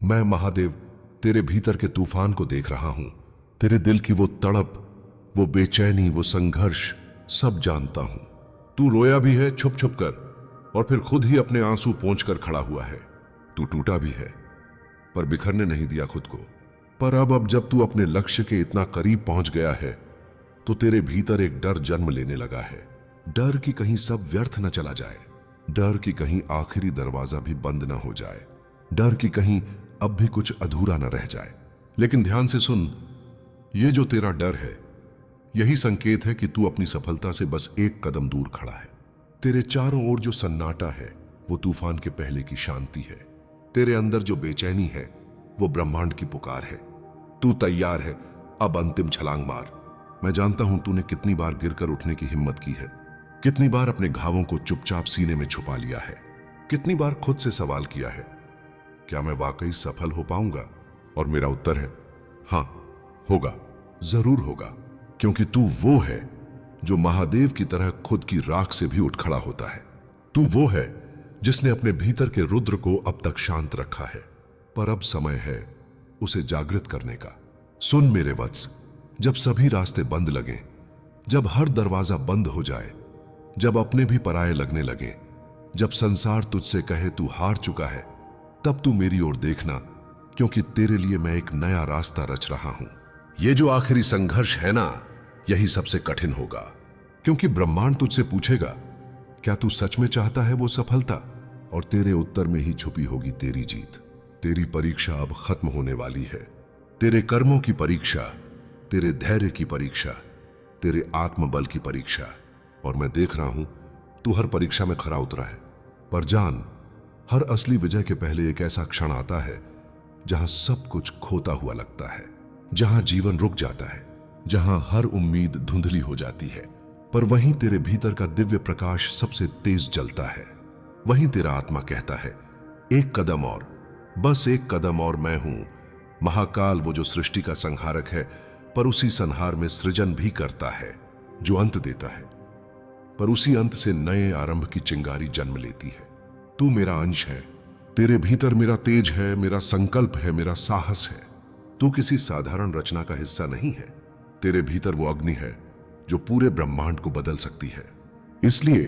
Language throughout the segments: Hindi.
मैं महादेव तेरे भीतर के तूफान को देख रहा हूं। तेरे दिल की वो तड़प, वो बेचैनी, वो संघर्ष सब जानता हूं। तू रोया भी है छुप छुप कर और फिर खुद ही अपने आंसू पोंछ कर खड़ा हुआ है। तू टूटा भी है पर बिखरने नहीं दिया खुद को। पर अब जब तू अपने लक्ष्य के इतना करीब पहुंच गया है तो तेरे भीतर एक डर जन्म लेने लगा है। डर कि कहीं सब व्यर्थ न चला जाए, डर कि कहीं आखिरी दरवाजा भी बंद न हो जाए, डर कि कहीं अब भी कुछ अधूरा न रह जाए। लेकिन ध्यान से सुन, ये जो तेरा डर है यही संकेत है कि तू अपनी सफलता से बस एक कदम दूर खड़ा है। तेरे चारों ओर जो सन्नाटा है वो तूफान के पहले की शांति है। तेरे अंदर जो बेचैनी है वो ब्रह्मांड की पुकार है। तू तैयार है, अब अंतिम छलांग मार। मैं जानता हूं तूने कितनी बार गिरकर उठने की हिम्मत की है, कितनी बार अपने घावों को चुपचाप सीने में छुपा लिया है, कितनी बार खुद से सवाल किया है, क्या मैं वाकई सफल हो पाऊंगा? और मेरा उत्तर है हां, होगा, जरूर होगा। क्योंकि तू वो है जो महादेव की तरह खुद की राख से भी उठ खड़ा होता है। तू वो है जिसने अपने भीतर के रुद्र को अब तक शांत रखा है, पर अब समय है उसे जागृत करने का। सुन मेरे वत्स, जब सभी रास्ते बंद लगें, जब हर दरवाजा बंद हो जाए, जब अपने भी पराये लगने लगे, जब संसार तुझसे कहे तू हार चुका है, तब तू मेरी ओर देखना, क्योंकि तेरे लिए मैं एक नया रास्ता रच रहा हूं। ये जो आखिरी संघर्ष है ना, यही सबसे कठिन होगा, क्योंकि ब्रह्मांड तुझसे पूछेगा क्या तू सच में चाहता है वो सफलता, और तेरे उत्तर में ही छुपी होगी तेरी जीत। तेरी परीक्षा अब खत्म होने वाली है। तेरे कर्मों की परीक्षा, तेरे धैर्य की परीक्षा, तेरे आत्मबल की परीक्षा। और मैं देख रहा हूं तू हर परीक्षा में खरा उतरा है। पर जान, हर असली विजय के पहले एक ऐसा क्षण आता है जहां सब कुछ खोता हुआ लगता है, जहां जीवन रुक जाता है, जहां हर उम्मीद धुंधली हो जाती है। पर वहीं तेरे भीतर का दिव्य प्रकाश सबसे तेज जलता है। वहीं तेरा आत्मा कहता है एक कदम और, बस एक कदम और मैं हूं महाकाल, वो जो सृष्टि का संहारक है पर उसी संहार में सृजन भी करता है, जो अंत देता है पर उसी अंत से नए आरंभ की चिंगारी जन्म लेती है। तू मेरा अंश है, तेरे भीतर मेरा तेज है, मेरा संकल्प है, मेरा साहस है। तू किसी साधारण रचना का हिस्सा नहीं है। तेरे भीतर वो अग्नि है जो पूरे ब्रह्मांड को बदल सकती है। इसलिए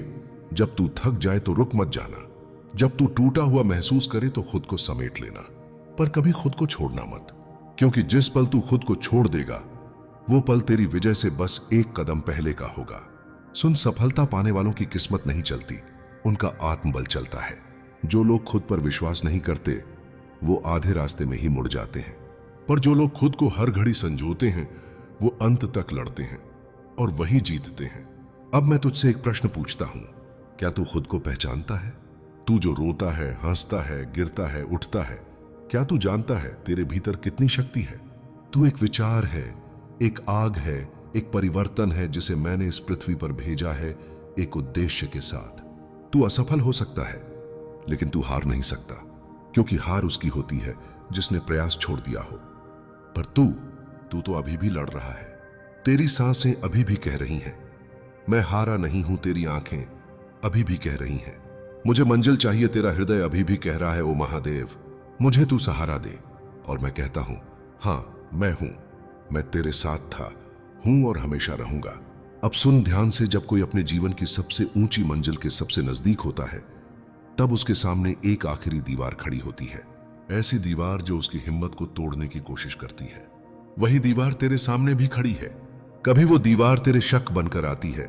जब तू थक जाए तो रुक मत जाना, जब तू टूटा हुआ महसूस करे तो खुद को समेट लेना, पर कभी खुद को छोड़ना मत, क्योंकि जिस पल तू खुद को छोड़ देगा वो पल तेरी विजय से बस एक कदम पहले का होगा। सुन, सफलता पाने वालों की किस्मत नहीं चलती, उनका आत्मबल चलता है। जो लोग खुद पर विश्वास नहीं करते वो आधे रास्ते में ही मुड़ जाते हैं, पर जो लोग खुद को हर घड़ी संजोते हैं वो अंत तक लड़ते हैं और वही जीतते हैं। अब मैं तुझसे एक प्रश्न पूछता हूं, क्या तू खुद को पहचानता है? तू जो रोता है, हंसता है, गिरता है, उठता है, क्या तू जानता है तेरे भीतर कितनी शक्ति है? तू एक विचार है, एक आग है, एक परिवर्तन है जिसे मैंने इस पृथ्वी पर भेजा है एक उद्देश्य के साथ। तू असफल हो सकता है लेकिन तू हार नहीं सकता, क्योंकि हार उसकी होती है जिसने प्रयास छोड़ दिया हो। पर तू तो अभी भी लड़ रहा है। तेरी सांसें अभी भी कह रही हैं मैं हारा नहीं हूं, तेरी आंखें अभी भी कह रही हैं मुझे मंजिल चाहिए, तेरा हृदय अभी भी कह रहा है ओ महादेव मुझे तू सहारा दे। और मैं कहता हूं हां, मैं हूं, मैं तेरे साथ था, हूं और हमेशा रहूंगा। अब सुन ध्यान से, जब कोई अपने जीवन की सबसे ऊंची मंजिल के सबसे नजदीक होता है तब उसके सामने एक आखिरी दीवार खड़ी होती है, ऐसी दीवार जो उसकी हिम्मत को तोड़ने की कोशिश करती है। वही दीवार तेरे सामने भी खड़ी है। कभी वो दीवार तेरे शक बनकर आती है,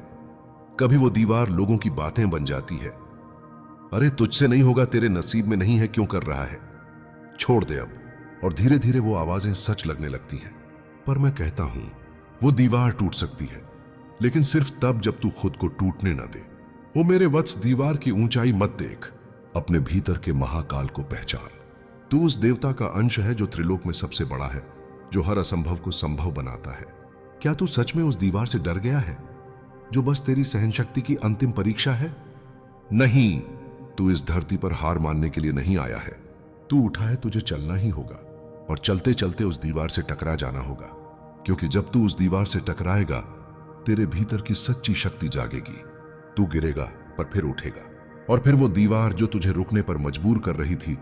कभी वो दीवार लोगों की बातें बन जाती है। अरे तुझसे नहीं होगा, तेरे नसीब में नहीं है, क्यों कर रहा है, छोड़ दे अब। और धीरे धीरे वो आवाजें सच लगने लगती हैं। पर मैं कहता हूं वो दीवार टूट सकती है लेकिन सिर्फ तब जब तू खुद को टूटने ना दे। वो मेरे वत्स, दीवार की ऊंचाई मत देख, अपने भीतर के महाकाल को पहचान। तू उस देवता का अंश है जो त्रिलोक में सबसे बड़ा है, जो हर असंभव को संभव बनाता है। क्या तू सच में उस दीवार से डर गया है जो बस तेरी सहनशक्ति की अंतिम परीक्षा है? नहीं, तू इस धरती पर हार मानने के लिए नहीं आया है। तू उठा है, तुझे चलना ही होगा और चलते चलते उस दीवार से टकरा जाना होगा, क्योंकि जब तू उस दीवार से टकराएगा तेरे भीतर की सच्ची शक्ति जागेगी। तू गिरेगा पर फिर उठेगा, और फिर वो दीवार जो तुझे रुकने पर मजबूर कर रही थी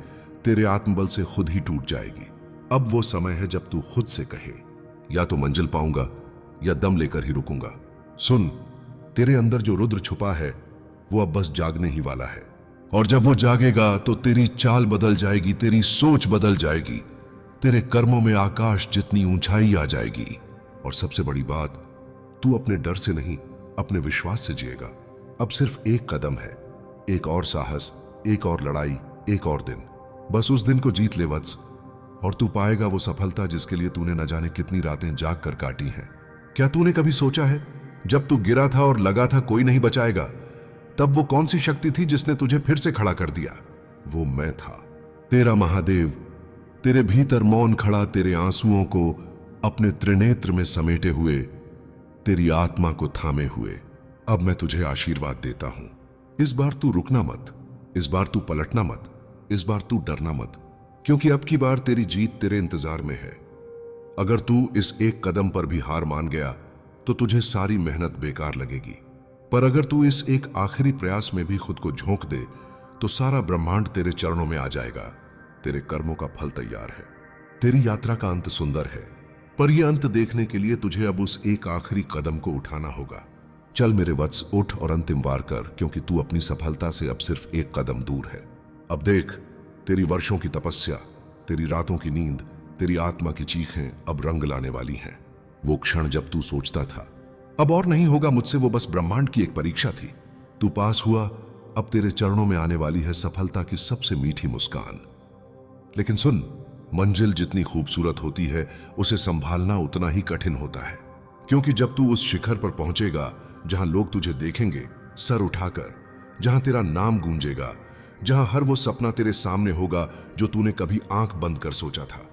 तेरे आत्मबल से खुद ही टूट जाएगी। अब वो समय है जब तू खुद से कहे, या तो मंजिल पाऊंगा या दम लेकर ही रुकूंगा। सुन, तेरे अंदर जो रुद्र छुपा है वो अब बस जागने ही वाला है, और जब वो जागेगा तो तेरी चाल बदल जाएगी, तेरी सोच बदल जाएगी, तेरे कर्मों में आकाश जितनी ऊंचाई आ जाएगी। और सबसे बड़ी बात, तू अपने डर से नहीं, अपने विश्वास से जिएगा। अब सिर्फ एक कदम है, एक और साहस, एक और लड़ाई, एक और दिन। बस उस दिन को जीत ले वत्स, और तू पाएगा वो सफलता जिसके लिए तूने न जाने कितनी रातें जाग कर काटी हैं। क्या तूने कभी सोचा है, जब तू गिरा था और लगा था कोई नहीं बचाएगा, तब वो कौन सी शक्ति थी जिसने तुझे फिर से खड़ा कर दिया? वो मैं था, तेरा महादेव, तेरे भीतर मौन खड़ा, तेरे आंसुओं को अपने त्रिनेत्र में समेटे हुए, तेरी आत्मा को थामे हुए। अब मैं तुझे आशीर्वाद देता हूं। इस बार तू रुकना मत, इस बार तू पलटना मत, इस बार तू डरना मत, क्योंकि अब की बार तेरी जीत तेरे इंतजार में है। अगर तू इस एक कदम पर भी हार मान गया तो तुझे सारी मेहनत बेकार लगेगी, पर अगर तू इस एक आखिरी प्रयास में भी खुद को झोंक दे तो सारा ब्रह्मांड तेरे चरणों में आ जाएगा। तेरे कर्मों का फल तैयार है। तेरी यात्रा का अंत सुंदर है, पर यह अंत देखने के लिए तुझे अब उस एक आखिरी कदम को उठाना होगा। चल मेरे वत्स, उठ और अंतिम वार कर, क्योंकि तू अपनी सफलता से अब सिर्फ एक कदम दूर है। अब देख, तेरी वर्षों की तपस्या, तेरी रातों की नींद, तेरी आत्मा की चीखें अब रंग लाने वाली हैं। वो क्षण जब तू सोचता था अब और नहीं होगा मुझसे, वो बस ब्रह्मांड की एक परीक्षा थी। तू पास हुआ, अब तेरे चरणों में आने वाली है सफलता की सबसे मीठी मुस्कान। लेकिन सुन, मंजिल जितनी खूबसूरत होती है उसे संभालना उतना ही कठिन होता है, क्योंकि जब तू उस शिखर पर पहुंचेगा जहां लोग तुझे देखेंगे सर उठाकर, जहां तेरा नाम गूंजेगा, जहां हर वो सपना तेरे सामने होगा जो तूने कभी आंख बंद कर सोचा था,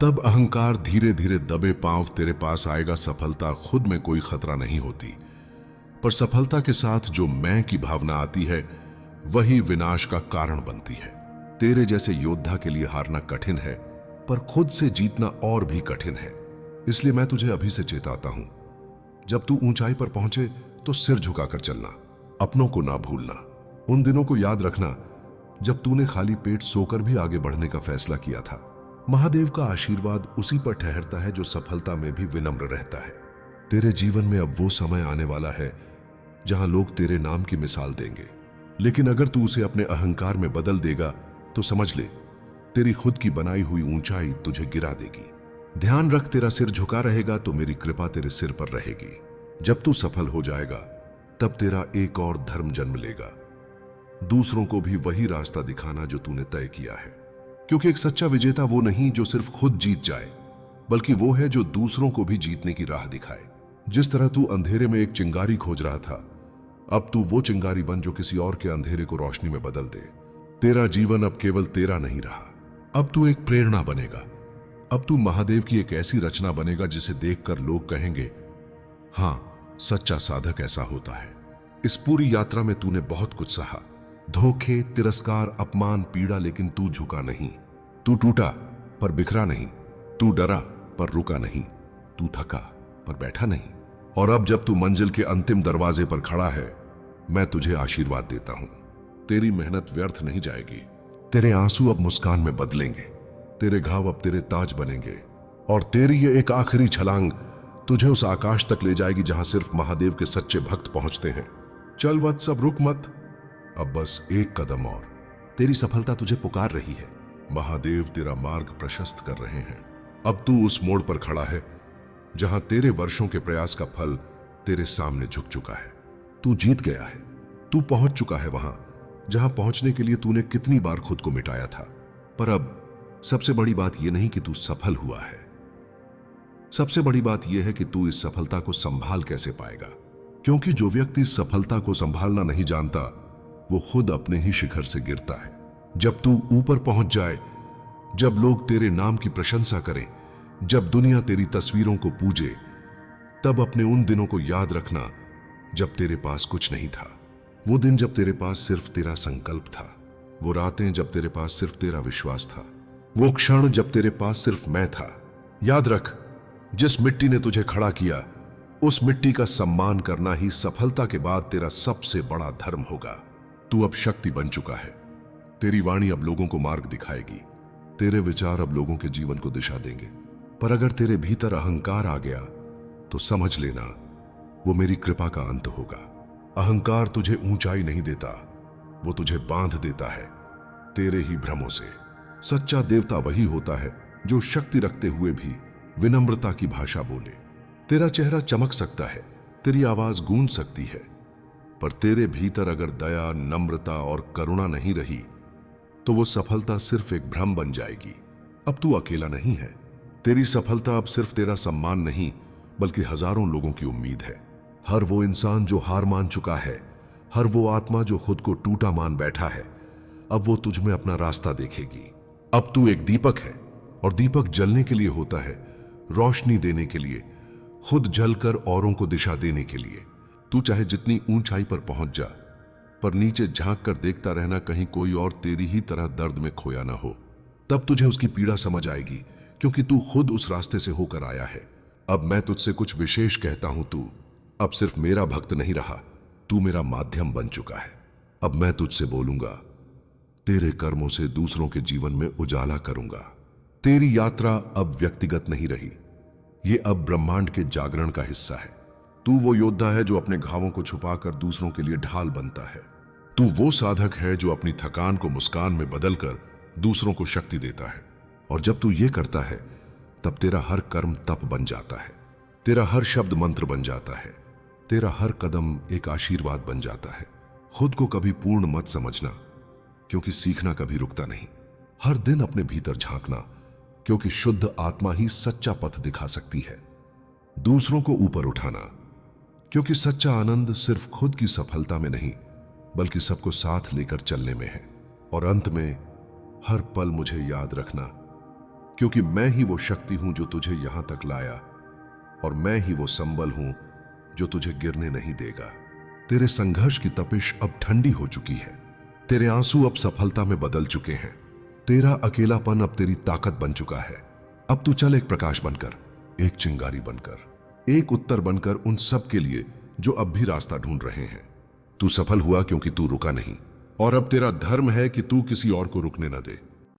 तब अहंकार धीरे धीरे दबे पांव तेरे पास आएगा। सफलता खुद में कोई खतरा नहीं होती, पर सफलता के साथ जो मैं की भावना आती है वही विनाश का कारण बनती है। तेरे जैसे योद्धा के लिए हारना कठिन है, पर खुद से जीतना और भी कठिन है। इसलिए मैं तुझे अभी से चेताता हूं, जब तू ऊंचाई पर पहुंचे तो सिर झुकाकर चलना, अपनों को ना भूलना। उन दिनों को याद रखना जब तूने खाली पेट सोकर भी आगे बढ़ने का फैसला किया था। महादेव का आशीर्वाद उसी पर ठहरता है जो सफलता में भी विनम्र रहता है। तेरे जीवन में अब वो समय आने वाला है जहां लोग तेरे नाम की मिसाल देंगे, लेकिन अगर तू उसे अपने अहंकार में बदल देगा तो समझ ले, तेरी खुद की बनाई हुई ऊंचाई तुझे गिरा देगी। ध्यान रख, तेरा सिर झुका रहेगा तो मेरी कृपा तेरे सिर पर रहेगी। जब तू सफल हो जाएगा तब तेरा एक और धर्म जन्म लेगा, दूसरों को भी वही रास्ता दिखाना जो तूने तय किया है। क्योंकि एक सच्चा विजेता वो नहीं जो सिर्फ खुद जीत जाए, बल्कि वो है जो दूसरों को भी जीतने की राह दिखाए। जिस तरह तू अंधेरे में एक चिंगारी खोज रहा था, अब तू वो चिंगारी बन जो किसी और के अंधेरे को रोशनी में बदल दे। तेरा जीवन अब केवल तेरा नहीं रहा, अब तू एक प्रेरणा बनेगा। अब तू महादेव की एक ऐसी रचना बनेगा जिसे देखकर लोग कहेंगे, हां, सच्चा साधक ऐसा होता है। इस पूरी यात्रा में तूने बहुत कुछ सहा, धोखे, तिरस्कार, अपमान, पीड़ा, लेकिन तू झुका नहीं। तू टूटा पर बिखरा नहीं, तू डरा पर रुका नहीं, तू थका पर बैठा नहीं। और अब जब तू मंजिल के अंतिम दरवाजे पर खड़ा है, मैं तुझे आशीर्वाद देता हूं। तेरी मेहनत व्यर्थ नहीं जाएगी। तेरे आंसू अब मुस्कान में बदलेंगे, तेरे घाव अब तेरे ताज बनेंगे, और तेरी ये एक आखिरी छलांग तुझे उस आकाश तक ले जाएगी जहां सिर्फ महादेव के सच्चे भक्त पहुंचते हैं। चल वत्स, अब रुक मत, अब बस एक कदम और। तेरी सफलता तुझे पुकार रही है, महादेव तेरा मार्ग प्रशस्त कर रहे हैं। अब तू उस मोड़ पर खड़ा है जहां तेरे वर्षों के प्रयास का फल तेरे सामने झुक चुका है। तू जीत गया है, तू पहुंच चुका है वहां जहां पहुंचने के लिए तूने कितनी बार खुद को मिटाया था। पर अब सबसे बड़ी बात यह नहीं कि तू सफल हुआ है, सबसे बड़ी बात यह है कि तू इस सफलता को संभाल कैसे पाएगा। क्योंकि जो व्यक्ति सफलता को संभालना नहीं जानता, वो खुद अपने ही शिखर से गिरता है। जब तू ऊपर पहुंच जाए, जब लोग तेरे नाम की प्रशंसा करें, जब दुनिया तेरी तस्वीरों को पूजे, तब अपने उन दिनों को याद रखना जब तेरे पास कुछ नहीं था। वो दिन जब तेरे पास सिर्फ तेरा संकल्प था, वो रातें जब तेरे पास सिर्फ तेरा विश्वास था, वो क्षण जब तेरे पास सिर्फ मैं था। याद रख, जिस मिट्टी ने तुझे खड़ा किया, उस मिट्टी का सम्मान करना ही सफलता के बाद तेरा सबसे बड़ा धर्म होगा। तू अब शक्ति बन चुका है, तेरी वाणी अब लोगों को मार्ग दिखाएगी, तेरे विचार अब लोगों के जीवन को दिशा देंगे, पर अगर तेरे भीतर अहंकार आ गया तो समझ लेना वो मेरी कृपा का अंत होगा। अहंकार तुझे ऊंचाई नहीं देता, वो तुझे बांध देता है तेरे ही भ्रमों से। सच्चा देवता वही होता है जो शक्ति रखते हुए भी विनम्रता की भाषा बोले। तेरा चेहरा चमक सकता है, तेरी आवाज गूंज सकती है, पर तेरे भीतर अगर दया, नम्रता और करुणा नहीं रही तो वो सफलता सिर्फ एक भ्रम बन जाएगी। अब तू अकेला नहीं है। तेरी सफलता अब सिर्फ तेरा सम्मान नहीं बल्कि हजारों लोगों की उम्मीद है। हर वो इंसान जो हार मान चुका है, हर वो आत्मा जो खुद को टूटा मान बैठा है, अब वो तुझ में अपना रास्ता देखेगी। अब तू एक दीपक है और दीपक जलने के लिए होता है, रोशनी देने के लिए, खुद जलकर औरों को दिशा देने के लिए। तू चाहे जितनी ऊंचाई पर पहुंच जा, पर नीचे झांक कर देखता रहना कहीं कोई और तेरी ही तरह दर्द में खोया ना हो। तब तुझे उसकी पीड़ा समझ आएगी, क्योंकि तू खुद उस रास्ते से होकर आया है। अब मैं तुझसे कुछ विशेष कहता हूं। तू अब सिर्फ मेरा भक्त नहीं रहा, तू मेरा माध्यम बन चुका है। अब मैं तुझसे बोलूंगा, तेरे कर्मों से दूसरों के जीवन में उजाला करूंगा। तेरी यात्रा अब व्यक्तिगत नहीं रही, ये अब ब्रह्मांड के जागरण का हिस्सा है। तू वो योद्धा है जो अपने घावों को छुपाकर दूसरों के लिए ढाल बनता है। तू वो साधक है जो अपनी थकान को मुस्कान में बदलकर दूसरों को शक्ति देता है। और जब तू ये करता है तब तेरा हर कर्म तप बन जाता है, तेरा हर शब्द मंत्र बन जाता है, तेरा हर कदम एक आशीर्वाद बन जाता है। खुद को कभी पूर्ण मत समझना, क्योंकि सीखना कभी रुकता नहीं। हर दिन अपने भीतर झांकना, क्योंकि शुद्ध आत्मा ही सच्चा पथ दिखा सकती है। दूसरों को ऊपर उठाना, क्योंकि सच्चा आनंद सिर्फ खुद की सफलता में नहीं बल्कि सबको साथ लेकर चलने में है। और अंत में हर पल मुझे याद रखना, क्योंकि मैं ही वो शक्ति हूं जो तुझे यहां तक लाया, और मैं ही वो संबल हूं जो तुझे गिरने नहीं देगा। तेरे संघर्ष की तपिश अब ठंडी हो चुकी है, तेरे आंसू अब सफलता में बदल चुके हैं, तेरा अकेलापन अब तेरी ताकत बन चुका है। अब तू चल एक प्रकाश बनकर, एक चिंगारी बनकर, एक उत्तर बनकर उन सब के लिए जो अब भी रास्ता ढूंढ रहे हैं। तू सफल हुआ क्योंकि तू रुका नहीं, और अब तेरा धर्म है कि तू किसी और को रुकने न दे।